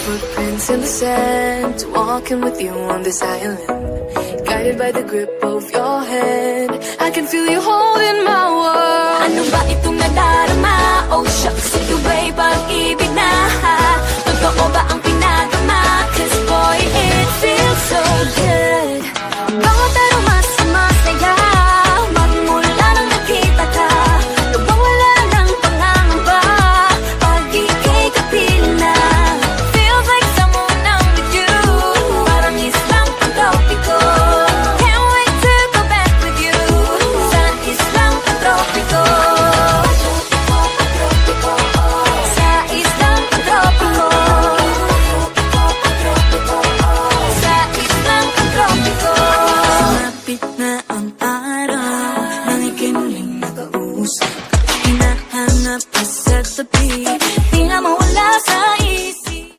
footprints in the sand, walking with you on this island, guided by the grip of your hand. I can feel you holding my world. Ano ba itong nadarama? Oh shucks, ito ba'y pag-ibig na? Totoo